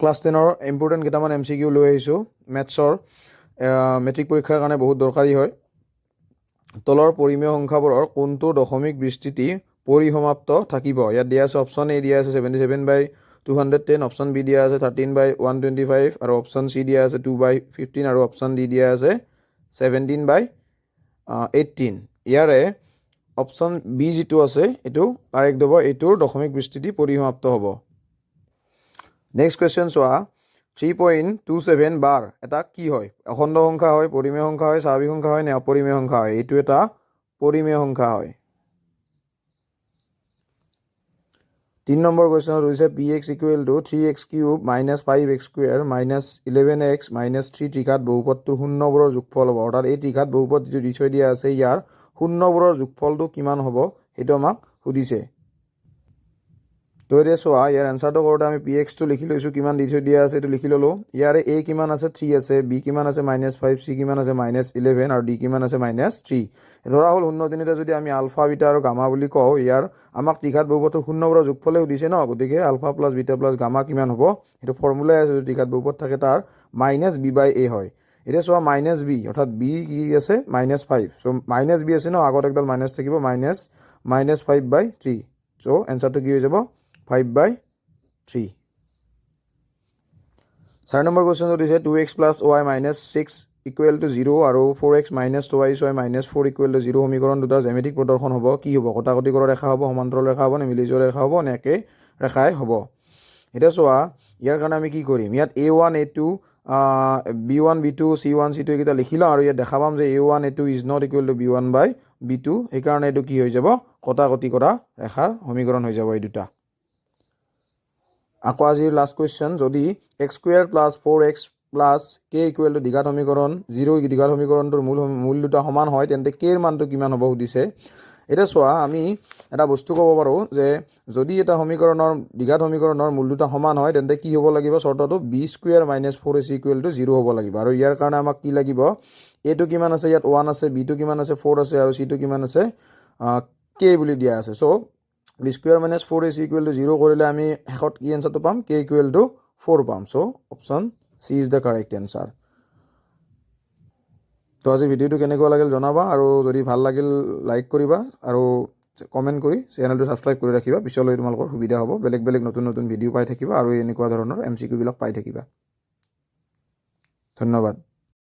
class 10ৰ important কেইটামান MCQ লৈ আহিছোঁ মেথছৰ মেট্ৰিক পৰীক্ষাৰ কাৰণে বহুত দৰকাৰী হয় তলৰ পৰিমেয় সংখ্যাবোৰৰ কোনটো দশমিক বিস্তৃতি পৰিসমাপ্ত থাকিব ইয়াত দিয়া আছে অপশ্যন এ দিয়া আছে 77/210 অপশ্যন বি দিয়া আছে 13/125 আৰু অপশ্যন চি দিয়া আছে 2/15 আৰু অপশ্যন ডি দিয়া আছে 17/18 ইয়াৰে অপশ্যন বি যিটো আছে এইটো কাৰেক্ট হ'ব এইটোৰ দশমিক বিস্তৃতি পৰিসমাপ্ত হ'ব নেক্সট কুৱেশ্যন চোৱা 3.27 বাৰ এটা কি হয় অখণ্ড সংখ্যা হয় পৰিমেয় সংখ্যা হয় স্বাভাৱিক সংখ্যা হয় নে অপৰিমেয় সংখ্যা হয় এইটো এটা পৰিমেয় সংখ্যা হয় 3 নম্বৰ কুৱেশ্যনত হৈছে px = 3x³ - 5x² - 11x - 3 ত্ৰিঘাত বহুপদটোৰ শূন্যবোৰৰ যোগফল হ'ব অৰ্থাৎ এই ত্ৰিঘাত বহুপদ যিটো দি থৈ দিয়া আছে ইয়াৰ শূন্যবোৰৰ যোগফলটো কিমান হ'ব সেইটো আমাক সুধিছে তো এতিয়া চোৱা ইয়াৰ এনসাৰটো কৰোঁতে আমি px টো লিখি লৈছোঁ কিমান দি থৈ দিয়া আছে এইটো লিখি ল'লোঁ ইয়াৰে a কিমান আছে 3 আছে b কিমান আছে -5 c কিমান আছে -11 আৰু d কিমান আছে -3 ধৰা হ'ল শূন্য তিনিটা যদি আমি আলফা বিটা আৰু গামা বুলি কওঁ ইয়াৰ আমাক ত্ৰিঘাত বহুপদৰ শূন্যবোৰৰ যোগফলে সুধিছে ন গতিকে alpha plus beta plus gamma কিমান হ'ব এইটো ফৰ্মুলাই আছে যদি ত্ৰিঘাত বহুপদ থাকে তাৰ -b/a হয় এতিয়া চোৱা -b অৰ্থাৎ b কি আছে -5 সো -b আছে ন আগত একডাল মাইনাছ থাকিব -5/3 সো এনসাৰটো কি হৈ যাব 5/3 4 নম্বৰ কুৱেশ্যনটো দিছে 2x + y - 6 = 0 আৰু 4x - 2y - 4 = 0 সমীকৰণ দুটাৰ জ্যামিতিক প্ৰদৰ্শন হ'ব কি হ'ব কটাকটি কৰা ৰেখা হ'ব সমান্তৰাল ৰেখা হ'ব নে মিলি যোৱা ৰেখা হ'ব নে একে ৰেখাই হ'ব এটা চোৱা ইয়াৰ কাৰণে আমি কি কৰিম ইয়াত a1 a2 b1 b2 c1 c2 এইকেইটা লিখি লওঁ আৰু ইয়াত দেখা পাম যে a1 a2 is not equal to b1/b2 সেইকাৰণে এইটো কি হৈ যাব কটাকটি কৰা ৰেখাৰ সমীকৰণ হৈ যাব এই দুটা আকৌ আজিৰ লাষ্ট কুৱেশ্যন যদি x² + 4x + k = দ্বিঘাত সমীকৰণ 0 দ্বিঘাত সমীকৰণটোৰ মূল দুটা সমান হয় তেন্তে k ৰ মানটো কিমান হ'ব সুধিছে এতিয়া চোৱা আমি এটা বস্তু ক'ব পাৰোঁ যে যদি এটা সমীকৰণৰ দ্বিঘাত সমীকৰণৰ মূল দুটা সমান হয় তেন্তে কি হ'ব লাগিব চৰ্তটো b² - 4ac = 0 হ'ব লাগিব আৰু ইয়াৰ কাৰণে আমাক কি লাগিব a টো কিমান আছে ইয়াত 1 আছে b টো কিমান আছে 4 আছে আৰু c টো কিমান আছে k বুলি দিয়া আছে সো b² - 4ac = 0 কৰিলে আমি শেষত কি এনসাৰটো পাম k = 4 পাম so option c is the correct answer তো আজি ভিডিওটো কেনেকুৱা লাগিল জনাবা আৰু যদি ভাল লাগিল লাইক কৰিবা আৰু কমেন্ট কৰি চেনেলটো সাবস্ক্ৰাইব কৰি ৰাখিবা পিছলৈ তোমালোকৰ সুবিধা হ'ব বেলেগ বেলেগ নতুন নতুন ভিডিও পাই থাকিবা আৰু এনেকুৱা ধৰণৰ MCQ বিলাক পাই থাকিবা ধন্যবাদ